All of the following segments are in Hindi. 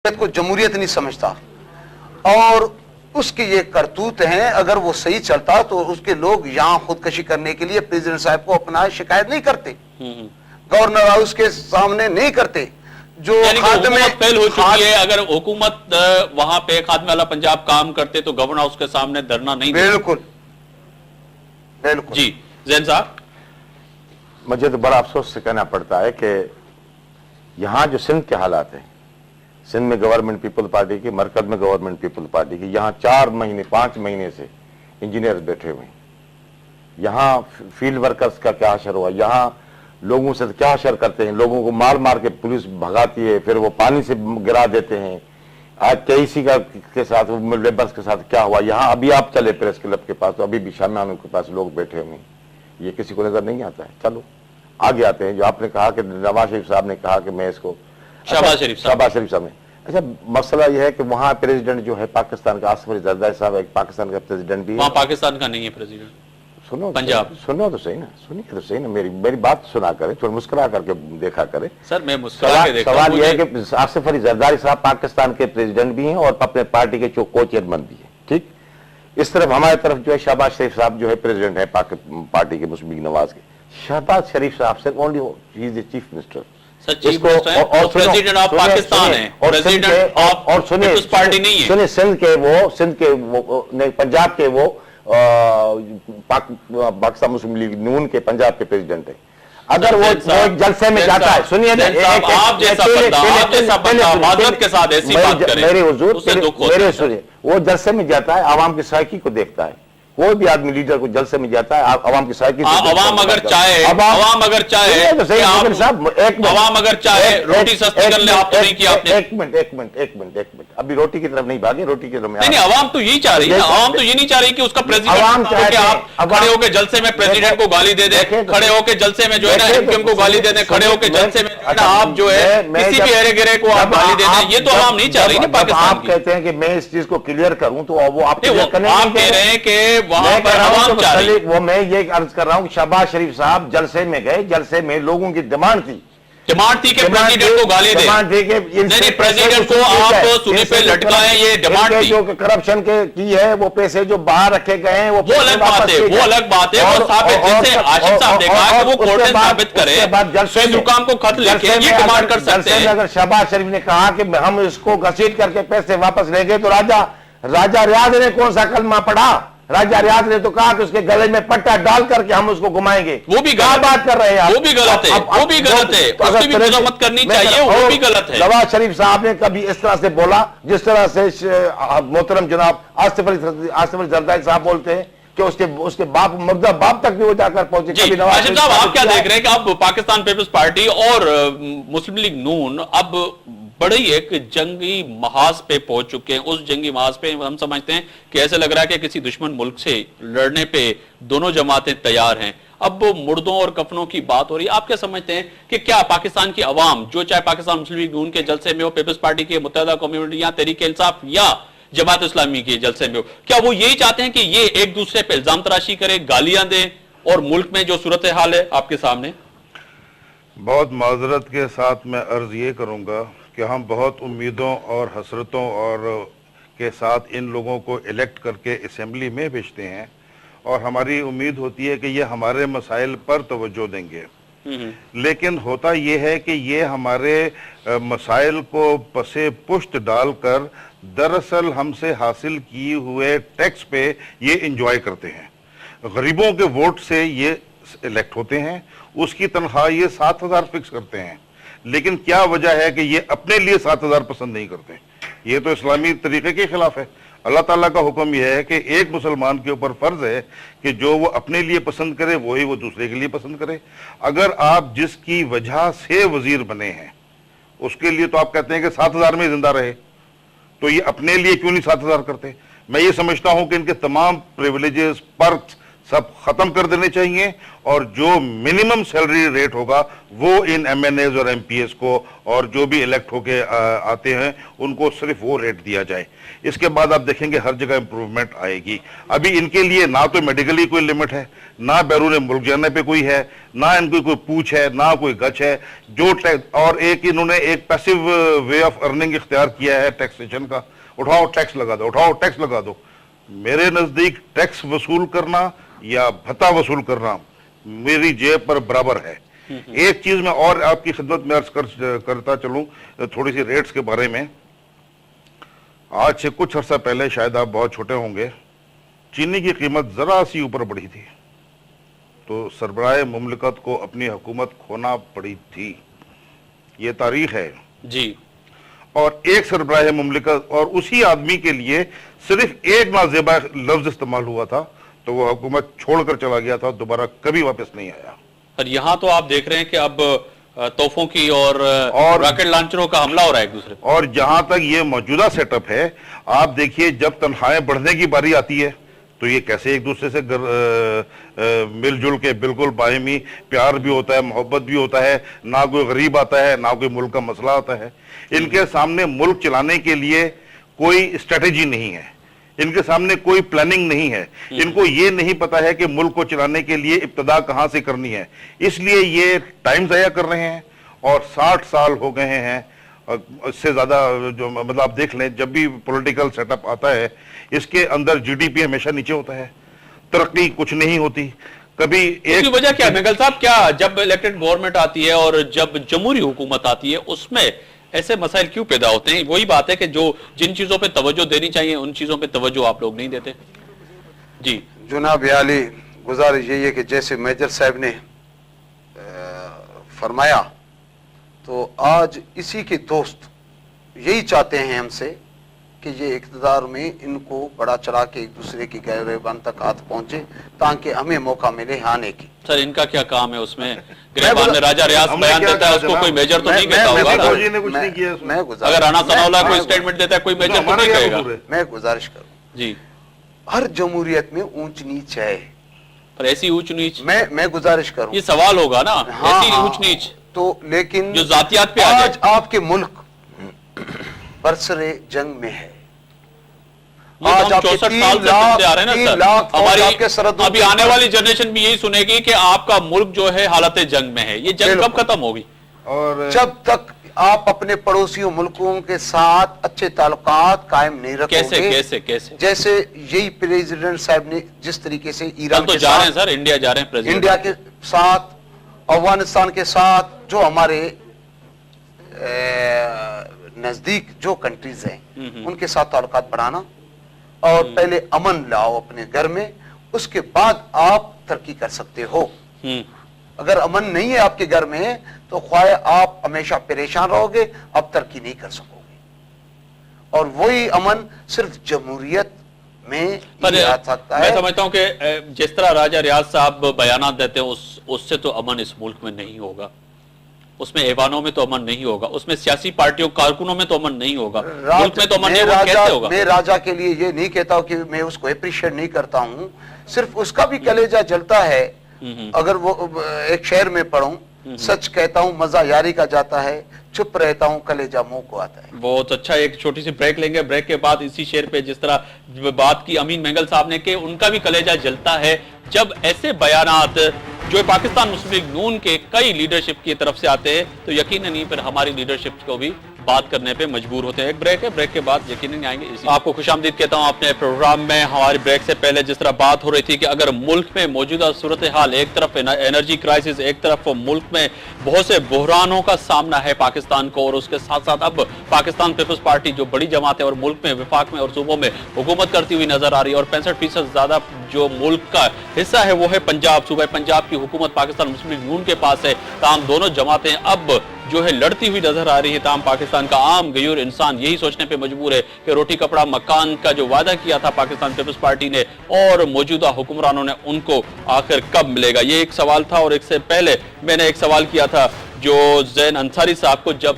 को जमहूरियत नहीं समझता और उसकी ये करतूत है। अगर वो सही चलता तो उसके लोग यहाँ खुदकशी करने के लिए प्रेसिडेंट साहब को अपना शिकायत नहीं करते, गवर्नर हाउस के सामने नहीं करते। जो खात्मे फेल हो चुकी है, अगर हुकूमत वहां पे खात्मे वाला पंजाब काम करते तो गवर्नर हाउस के सामने धरना नहीं। बिल्कुल बिल्कुल जी जैन साहब, मुझे तो बड़ा अफसोस से कहना पड़ता है कि यहाँ जो सिंध के हालात हैं, सिंध में गवर्नमेंट पीपल पार्टी की, मरकज में गवर्नमेंट पीपल पार्टी की, यहाँ 4 महीने 5 महीने से इंजीनियर बैठे हुए हैं। यहाँ फील्ड वर्कर्स का क्या असर हुआ, यहाँ लोगों से क्या असर करते हैं, लोगों को मार मार के पुलिस भगाती है, फिर वो पानी से गिरा देते हैं। आज केसी के साथ लेबर्स के साथ क्या हुआ, यहाँ अभी आप चले प्रेस क्लब के पास तो अभी भी शामियानों के पास लोग बैठे हुए हैं, ये किसी को नजर नहीं आता है। चलो आगे आते हैं, जो आपने कहा कि नवाज शरीफ साहब ने कहा कि मैं इसको शहबाज शरीफ साहब ने, अच्छा मसला यह है कि वहाँ प्रेसिडेंट जो है पाकिस्तान का आसिफ अली जरदारी साहब एक पाकिस्तान का प्रेसिडेंट भी है। वहाँ पाकिस्तान का नहीं है प्रेसिडेंट, सुनो पंजाब। सुनो तो सही ना, सुनिए तो सही ना, मेरी बात सुना करें, थोड़ा मुस्कुरा करके देखा करें। सर मैं मुस्कुरा के देखा। सवाल यह है कि आसिफ अली जरदारी साहब पाकिस्तान के प्रेसिडेंट भी हैं और अपने पार्टी के को चेयरमैन भी है, ठीक। इस तरफ हमारी तरफ जो है शहबाज शरीफ साहब जो है प्रेसिडेंट है पार्टी के मुस्लिम लीग नवाज के। शहबाज शरीफ साहब से only he is the chief minister, president of Pakistan है, प्रेसिडेंट ऑफ और पीपल्स पार्टी नहीं है। सुनिए, सिंध के वो नहीं, पंजाब के वो पाकिस्तान मुस्लिम लीग नून के पंजाब के प्रेसिडेंट है। अगर वो एक जलसे में जाता है, सुनिए आप जैसा बंदा माजरत के साथ ऐसी बात करें, मेरे हुजूर मेरे सुनिए, वो जलसे में जाता है, आवाम की साइकी को देखता है। कोई भी आदमी लीडर को जलसे में जाता है, आवाम की साइकी, आवाम अगर चाहे रोटी सस्ती कर ले, आप तो नहीं किया आपने। एक मिनट अभी रोटी की तरफ नहीं भागे, रोटी की तरफ नहीं, आवाम तो यही चाह रही है, आवाम तो ये नहीं चाह रही कि उसका प्रेसिडेंट आप खड़े होकर जलसे में प्रेसिडेंट को गाली दे दे, खड़े होकर जलसे में जो है ना एमक्यूएम को गाली दे दे, खड़े होकर जलसे में आप जो है किसी भी अरे गिरे को आप गाली दे दें, ये तो आवाम नहीं चाह रही ना पाकिस्तान। आप कहते हैं कि मैं इस चीज को क्लियर करूं तो वो आप कह रहे हैं कि वहां पर आवाम चाह रही है। वो मैं ये अर्ज कर रहा हूं, शहबाज शरीफ साहब जलसे में गए, जलसे में लोगों की डिमांड थी कि प्रेसिडेंट को गाली दे, नहीं प्रेसिडेंट को आप सूली पे लटकाएं, ये डिमांड थी। जो करप्शन के की है, वो पैसे जो बाहर रखे गए हैं वो अलग बात है, वो अलग बात है। और साबित जैसे आशिफ साहब ने कहा कि वो कोर्ट में साबित करे, हुकाम को खत लिखे ये डिमांड कर सकते हैं। अगर शहबाज शरीफ ने कहा कि हम इसको घसीट करके पैसे वापस लेंगे तो राजा रियाज ने कौन सा कलमा पढ़ा? राजा रियाज ने तो कहा कि उसके गले में पट्टा डाल करके हम उसको घुमाएंगे। वो भी गलत बात कर रहे हैं, वो भी गलत है, वो भी गलत है, उसकी भी मत करनी चाहिए, वो भी गलत है। नवाज शरीफ साहब ने कभी इस तरह से बोला जिस तरह से मोहतरम जनाब आसिफ अली जरदारी साहब बोलते हैं कि उसके बाप मुर्दा बाप तक भी वो जाकर पहुंचे। आशिफ साहब आप क्या देख रहे हैं कि अब पाकिस्तान पीपल्स पार्टी और मुस्लिम लीग नून अब बड़े एक जंगी महाज पे पहुंच चुके हैं। उस जंगी महाज पे हम समझते हैं कि ऐसे लग रहा है कि किसी दुश्मन मुल्क से लड़ने पे दोनों जमातें तैयार हैं। अब मुर्दों और कफनों की बात हो रही है। आप क्या समझते हैं कि क्या पाकिस्तान की अवाम, जो चाहे पाकिस्तान मुस्लिम लीग नून के जलसे में हो, पीपल्स पार्टी के मुत्तहिदा कम्युनिटी या तहरीक इंसाफ या जमात इस्लामी के जलसे में हो, क्या वो यही चाहते हैं कि ये एक दूसरे पर इल्जाम तराशी करे, गालियां दें और मुल्क में जो सूरत हाल है आपके सामने? बहुत माजरत के साथ मैं अर्ज ये करूंगा कि हम बहुत उम्मीदों और हसरतों और के साथ इन लोगों को इलेक्ट करके असेंबली में भेजते हैं और हमारी उम्मीद होती है कि ये हमारे मसाइल पर तवज्जो देंगे। लेकिन होता ये है कि ये हमारे मसाइल को पसे पुश्त डालकर दरअसल हमसे हासिल किए हुए टैक्स पे ये इंजॉय करते हैं। गरीबों के वोट से ये इलेक्ट होते हैं, उसकी तनख्वाह ये 7,000 फिक्स करते हैं। लेकिन क्या वजह है कि ये अपने लिए 7,000 पसंद नहीं करते? ये तो इस्लामी तरीके के खिलाफ है। अल्लाह ताला का हुक्म यह है कि एक मुसलमान के ऊपर फर्ज है कि जो वो अपने लिए पसंद करे वही वो दूसरे के लिए पसंद करे। अगर आप जिसकी वजह से वजीर बने हैं उसके लिए तो आप कहते हैं कि 7,000 में जिंदा रहे, तो ये अपने लिए क्यों नहीं 7,000 करते? मैं ये समझता हूं कि इनके तमाम प्रिविलेजेस, पर्क्स सब खत्म कर देने चाहिए और जो मिनिमम सैलरी रेट होगा वो इन MNAs और MPs को और जो भी इलेक्ट होके आते हैं उनको सिर्फ वो रेट दिया जाए। इसके बाद आप देखेंगे हर जगह इंप्रूवमेंट आएगी। अभी इनके लिए ना तो मेडिकली कोई लिमिट है, ना बैरून मुल्क जाने पे कोई है, ना इनकी कोई पूछ है, ना कोई गच है। जो टैक्स और एक इन्होंने एक पैसिव वे ऑफ अर्निंग इख्तियार किया है टैक्सेशन का, उठाओ टैक्स लगा दो, उठाओ टैक्स लगा दो। मेरे नजदीक टैक्स वसूल करना या भत्ता वसूल करना मेरी जेब पर बराबर है। एक चीज मैं और आपकी खिदमत में अर्ज करता चलूं थोड़ी सी रेट्स के बारे में। आज से कुछ अर्सा पहले, शायद आप बहुत छोटे होंगे, चीनी की कीमत जरा सी ऊपर बढ़ी थी तो सरबराह मुमलिकत को अपनी हुकूमत खोना पड़ी थी। ये तारीख है जी। और एक सरबराह मुमलिकत और उसी आदमी के लिए सिर्फ एक नाजेबा लफ्ज इस्तेमाल हुआ था तो वो हुकूमत छोड़कर चला गया था, दोबारा कभी वापस नहीं आया। और यहाँ तो आप देख रहे हैं कि अब तोहफों की और रॉकेट लॉन्चरों का हमला हो रहा है एक दूसरे। और जहां तक ये मौजूदा सेटअप है, आप देखिए जब तनख्वाहें बढ़ने की बारी आती है तो ये कैसे एक दूसरे से मिलजुल के बिल्कुल बाहिमी प्यार भी होता है, मोहब्बत भी होता है, ना कोई गरीब आता है, ना कोई मुल्क का मसला आता है। इनके सामने मुल्क चलाने के लिए कोई स्ट्रेटेजी नहीं है, इनके सामने कोई प्लानिंग नहीं है। इनको ये नहीं पता है कि मुल्क को चलाने के लिए इब्तदा कहां से करनी है, इसलिए ये टाइम ज़ाया कर रहे हैं। और 60 साल हो गए हैं, इससे ज्यादा जो मतलब आप देख लें, जब भी पॉलिटिकल सेटअप आता है इसके अंदर GDP हमेशा नीचे होता है, तरक्की कुछ नहीं होती कभी। एक वजह क्या है मेंगल साहब, क्या जब इलेक्टेड गवर्नमेंट आती है और जब जमहूरी हुकूमत आती है उसमें ऐसे मसाइल क्यों पैदा होते हैं? वही बात है कि जो जिन चीजों पे तवज्जो देनी चाहिए उन चीजों पे तवज्जो आप लोग नहीं देते। जी जनाब आली, गुजारिश यही है कि जैसे मेजर साहब ने फरमाया तो आज इसी के दोस्त यही चाहते हैं हमसे कि ये इक़्तिदार में इनको बड़ा चढ़ा के एक दूसरे की गिरबान तक हाथ पहुंचे ताकि हमें मौका मिले आने की। सर इनका क्या काम है उसमें? गिरबान में राजा रियाज बयान देता है, उसको कोई मेजर तो नहीं कहता होगा। अगर राणा सनाउल्लाह कोई स्टेटमेंट देता है, कोई मेजर तो नहीं कहेगा। मैं गुजारिश करूं जी, हर जमहूरियत में ऊंच नीच है, पर ऐसी ऊंच नीच मैं गुजारिश करूं, ये सवाल होगा ना, ऐसी ऊंच नीच तो, लेकिन जो जातियात पे आज आपके मुल्क बरसरे जंग में है। आज आप 64 साल से सुनते आ रहे हैं ना सर, हमारी अभी आने वाली जनरेशन भी यही सुनेगी कि आपका मुल्क जो है हालत जंग में है। ये जंग कब खत्म होगी? और जब तक आप अपने पड़ोसियों मुल्कों के साथ अच्छे ताल्लुकात कायम नहीं रखोगे। कैसे कैसे कैसे? जैसे यही प्रेसिडेंट साहब ने जिस तरीके से ईरान तो जा रहे हैं सर, इंडिया जा रहे हैं प्रेसिडेंट, इंडिया के साथ, अफगानिस्तान के साथ, जो हमारे नजदीक जो कंट्रीज हैं उनके साथ ताल्लुकात बढ़ाना और पहले अमन लाओ अपने घर में, उसके बाद आप तरक्की कर सकते हो। अगर अमन नहीं है आपके घर में तो ख्वाह आप हमेशा परेशान रहोगे, आप तरक्की नहीं कर सकोगे। और वही अमन सिर्फ जमहूरियत में आ सकता है। मैं समझता हूं कि जिस तरह राजा रियाज साहब बयान देते हैं उससे तो अमन इस मुल्क में नहीं होगा, उसमें ऐवानों में तो अमन नहीं होगा, उसमें सियासी पार्टियों कारकुनों में तो अमन नहीं होगा, मुल्क में तो अमन नहीं होगा। कैसे होगा? मैं राजा के लिए ये नहीं कहता हूं कि मैं उसको अप्रिशिएट नहीं करता हूं, सिर्फ उसका भी कलेजा जलता है। अगर वो एक शेर में पढ़ूं, सच कहता हूं मजा यारी का जाता है, चुप रहता हूं कलेजा मुंह को आता है। बहुत अच्छा, एक छोटी सी ब्रेक लेंगे, ब्रेक के बाद इसी शेर पे जिस तरह बात की अमीन मेंगल साहब ने कि उनका भी कलेजा जलता है जब ऐसे बयानात जो पाकिस्तान मुस्लिम लीग नून के कई लीडरशिप की तरफ से आते हैं तो यकीनन ही फिर हमारी लीडरशिप को भी बात करने पे मजबूर होते हैं। एक ब्रेक है, ब्रेक के बाद यकीनन आएंगे। आपको खुशामदीद कहता हूं अपने प्रोग्राम में। हमारी ब्रेक से पहले जिस तरह बात हो रही थी कि अगर मुल्क में मौजूदा सूरत हाल, एक तरफ एनर्जी क्राइसिस, एक तरफ मुल्क में बहुत से बहरानों का सामना है पाकिस्तान को, और उसके साथ साथ अब पाकिस्तान पीपल्स पार्टी जो बड़ी जमात है और मुल्क में, विफाक में और सूबों में हुकूमत करती हुई नजर आ रही है, और 65% ज्यादा जो मुल्क का हिस्सा है वो है पंजाब, सूबा पंजाब की हुकूमत पाकिस्तान मुस्लिम लीग नून के पास है। ताम दोनों जमातें अब जो है लड़ती हुई नजर आ रही है। ताम पाकिस्तान का आम गयूर इंसान यही सोचने पे मजबूर है कि रोटी कपड़ा मकान का जो वादा किया था पाकिस्तान पीपल्स पार्टी ने और मौजूदा हुक्मरानों ने, उनको आखिर कब मिलेगा? ये एक सवाल था। और इससे पहले मैंने एक सवाल किया था जो जैन अंसारी साहब को, जब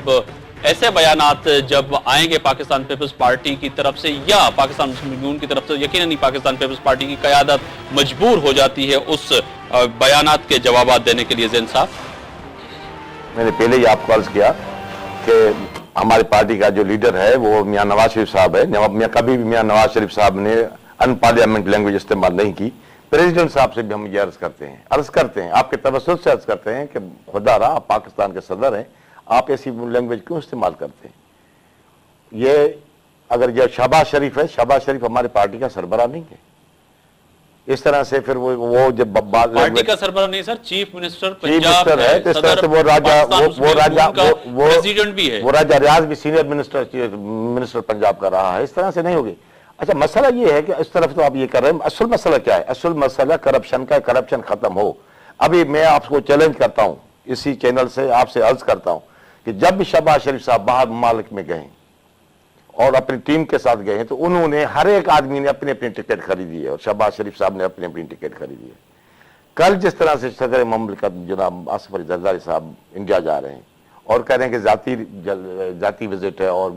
ऐसे बयानात जब आएंगे पाकिस्तान पीपल्स पार्टी की तरफ से या पाकिस्तान मुस्लिम लीग नून की तरफ से, यकीनन ही पाकिस्तान पीपल्स पार्टी की क़यादत मजबूर हो जाती है उस बयानात के जवाब देने के लिए। ज़ैन साहब, मैंने पहले ही आपको अर्ज किया कि हमारी पार्टी का जो लीडर है वो मियां नवाज शरीफ साहब है। कभी भी मियां नवाज शरीफ साहब ने अनपार्लियामेंट लैंग्वेज इस्तेमाल नहीं की। प्रेसिडेंट साहब से भी हम ये अर्ज करते हैं, आपके तवज्जुह से अर्ज करते हैं कि खुदारा आप पाकिस्तान के सदर हैं, आप ऐसी लैंग्वेज क्यों इस्तेमाल करते हैं? ये अगर ये शहबाज शरीफ है, शहबाज शरीफ हमारी पार्टी का सरबराह नहीं है। इस तरह से फिर वो जब पार्टी का सरबराह नहीं सर, चीफ मिनिस्टर है, तो इस तरह से वो प्रेसिडेंट भी है, वो राजा रियाज भी सीनियर मिनिस्टर पंजाब का रहा है। इस तरह से नहीं होगी। अच्छा, मसला ये है कि इस तरफ तो आप ये कर रहे हैं, असल मसला क्या है? असल मसला करप्शन का, करप्शन खत्म हो। अभी मैं आपको चैलेंज करता हूं, इसी चैनल से आपसे अर्ज करता हूं कि जब भी शहबाज शरीफ साहब बाहर ममालिक में गए और अपनी टीम के साथ गए तो उन्होंने हर एक आदमी ने अपनी अपनी टिकट खरीदी है और शहबाज शरीफ साहब ने अपनी अपनी टिकट खरीदी है। कल जिस तरह से सदर मुमलिकत जनाब आसिफ अली जरदारी साहब इंडिया जा रहे हैं और कह रहे हैं कि जाती विजिट है और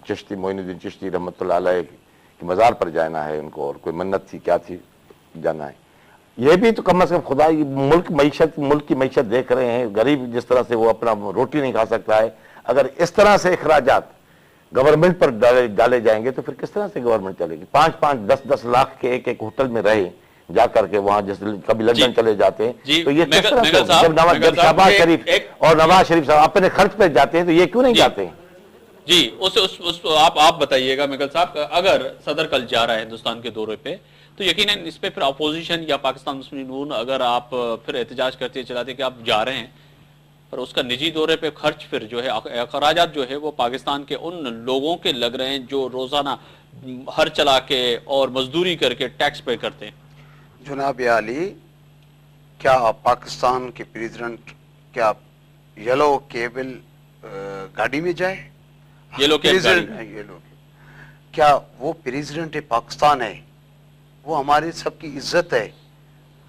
चिश्ती मोइनुद्दीन चिश्ती रहमतुल्लाह अलैह की मज़ार पर जाना है उनको, और कोई मन्नत थी क्या थी जाना है। ये भी तो कम से कम खुदा मुल्क की मैशत देख रहे हैं। गरीब जिस तरह से वो अपना रोटी नहीं खा सकता है, अगर इस तरह से अखराजात गवर्नमेंट पर डाले जाएंगे तो फिर किस तरह से गवर्नमेंट चलेगी? 5-5, 10-10 लाख के एक होटल में रहे जाकर के, वहां जैसे कभी लंदन चले जाते हैं, तो ये किस तरह से? जब शहबाज शरीफ और नवाज शरीफ साहब अपने खर्च पे जाते हैं तो ये क्यों नहीं जाते हैं? जी, उस आप बताइएगा मेगल साहब, अगर सदर कल जा रहा है हिंदुस्तान के दौरे पे तो यकीनन इस पे फिर अपोजिशन या पाकिस्तान मुस्लिम लीग नून अगर आप फिर एहतजाज करते चलाते कि आप जा रहे हैं, पर उसका निजी दौरे पे खर्च फिर जो है अखराजात जो है वो पाकिस्तान के उन लोगों के लग रहे हैं जो रोजाना हर चला के और मजदूरी करके टैक्स पे करते हैं। जनाब आली, क्या पाकिस्तान के प्रेसिडेंट क्या येलो केबल गाड़ी में जाए? येलो केबल क्या वो प्रेसिडेंट पाकिस्तान है? वो हमारी सबकी इज्जत है।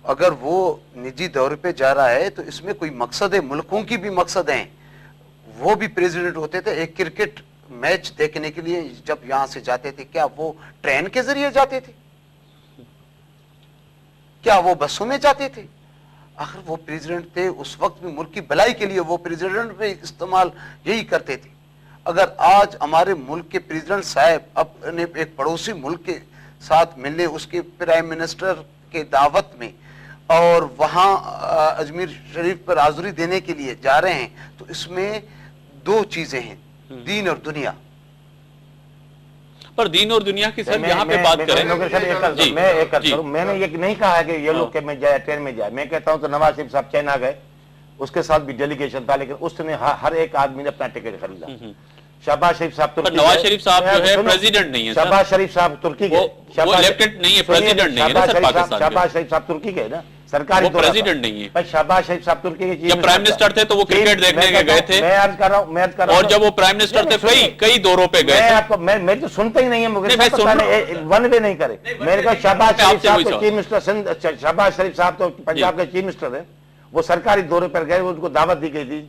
अगर वो निजी दौरे पे जा रहा है तो इसमें कोई मकसद है, मुल्कों की भी मकसद है। वो भी प्रेसिडेंट होते थे, एक क्रिकेट मैच देखने के लिए जब यहां से जाते थे, क्या वो ट्रेन के जरिए जाते थे? क्या वो बसों में जाते थे? आखिर वो प्रेसिडेंट थे, उस वक्त भी मुल्क की भलाई के लिए वो प्रेसिडेंट भी इस्तेमाल यही करते थे। अगर आज हमारे मुल्क के प्रेसिडेंट साहब अपने एक पड़ोसी मुल्क के साथ मिलने, उसके प्राइम मिनिस्टर के दावत में और वहां अजमेर शरीफ पर हाजिरी देने के लिए जा रहे हैं, तो इसमें दो चीजें हैं, दीन और दुनिया। पर दीन और दुनिया की सर यहाँ पे बात करें, मैंने ये नहीं कहा है कि ये लोग में जाए ट्रेन में जाए। मैं कहता हूँ तो नवाज शरीफ साहब चाइना गए, उसके साथ भी डेलीगेशन था, लेकिन उसने हर एक आदमी ने अपना टिकट खरीदा। शहबाज शरीफ साहब तुर्की, नवाज शरीफ साहब जो है प्रेसिडेंट नहीं है। शहबाज शरीफ साहब तुर्की गए, इलेक्टेड नहीं है, प्रेसिडेंट नहीं है ना सर पाकिस्तान। शहबाज शरीफ साहब तुर्की गए ना, सरकारी प्रेसिडेंट नहीं है। शहबाज शरीफ साहब तुर्की के जब प्राइम मिनिस्टर थे तो वो क्रिकेट देखने के गए थे। मैं अर्ज कर रहा हूँ, और जब वो प्राइम मिनिस्टर थे कई दौरों पे गए। आपको मैं तो सुनता ही नहीं है, मुझे वन वे नहीं करे। मेरे को शहबाज शरीफ साहब तो चीफ मिनिस्टर, शहबाज शरीफ साहब तो पंजाब के चीफ मिनिस्टर है, वो सरकारी दौरे पर गए, उनको दावत दी गई थी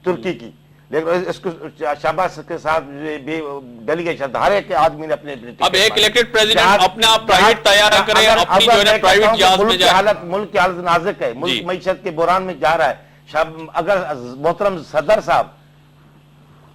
तुर्की की, लेकिन इसको शहबाज के साथ भी डेलीगेशन हर एक आदमी ने अपने अब एक इलेक्टेड प्रेसिडेंट अपने आप प्राइवेट तैयार करे, अपनी जो है प्राइवेट जहाज में जाए। मुल्क की हालत नाजुक है, मुल्क मईशत के बुरान में जा रहा है। अगर मोहतरम सदर साहब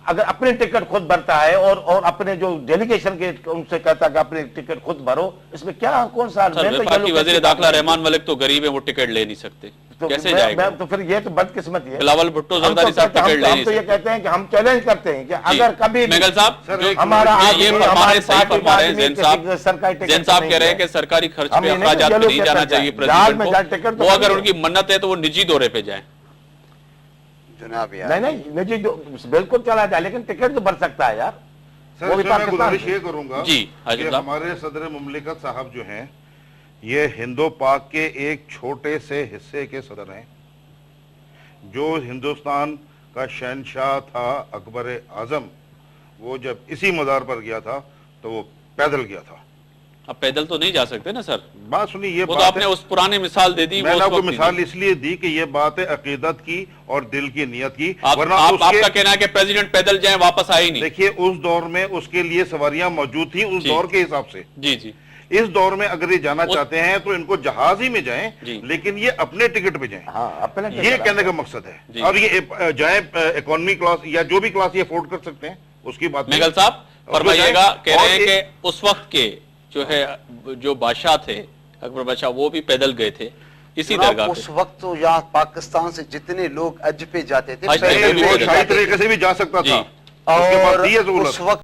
अगर अपनी टिकट खुद भरता है और अपने जो डेलीगेशन के उनसे कहता है कि अपनी टिकट खुद भरो, इसमें क्या कौन सा? वज़ीर दाखिला रहमान मलिक तो गरीब है, वो टिकट ले नहीं सकते, तो कैसे जाएगा? तो फिर ये तो बदकिस्मती है। बिलावल भुट्टो जरदारी साहब टिकट ले नहीं सकते। तो ये कहते हैं कि हम चैलेंज करते हैं कि अगर कभी मेगल साहब हमारा ये फरमाने सही फरमा रहे हैं, जैन साहब कह रहे हैं कि सरकारी खर्च पे अखराजात पे नहीं जाना चाहिए प्रेसिडेंट को, वो अगर उनकी मन्नत है तो वो निजी दौरे पे जाए। नहीं निजी बिल्कुल चला जाए, लेकिन टिकट तो भर सकता है यार। सर मैं गुजारिश ये करूंगा जी कि हमारे सदर मुमलिकत साहब जो हैं ये हिंदो पाक के एक छोटे से हिस्से के सदर हैं। जो हिंदुस्तान का शहनशाह था अकबर आजम, वो जब इसी मज़ार पर गया था तो वो पैदल गया था, अब पैदल तो नहीं जा सकते ना सर, बात सुनिए, ये वो तो बात आपने है, उस पुरानी मिसाल दे दी, वो मैंने उस आपको वक्त दी मिसाल थी। इसलिए दी कि ये बात है अकीदत की और दिल की नियत की, वरना आपका कहना है कि प्रेसिडेंट पैदल जाए वापस आए ही नहीं। देखिए उस दौर में उसके लिए सवारियां मौजूद थी उस जी। दौर के हिसाब से। जी जी, इस दौर में अगर ये जाना चाहते हैं तो इनको जहाज ही में जी। जाएं, लेकिन ये अपने टिकट पे जाएं। हाँ, अपने ये टिकट कहने आप- का मकसद है। जी। और ये जाए इकोनॉमी क्लास या जो भी क्लास ये अफोर्ड कर सकते हैं उसकी बात नहीं। मेघल साहब और फरमाइएगा, जाए- कह रहे और हैं ये- कि उस वक्त के जो है जो बादशाह थे अकबर बादशाह, वो भी पैदल गए थे इसी जनाब, दरगाह उस पे। वक्त तो यहाँ पाकिस्तान से जितने लोग हज पे जाते थे हज पे पैदल भी पे हो वो जाते शाही जाते थे। तरीके से भी जा सकता जी। था, उसके पास और दी है सहूलत। उस वक्त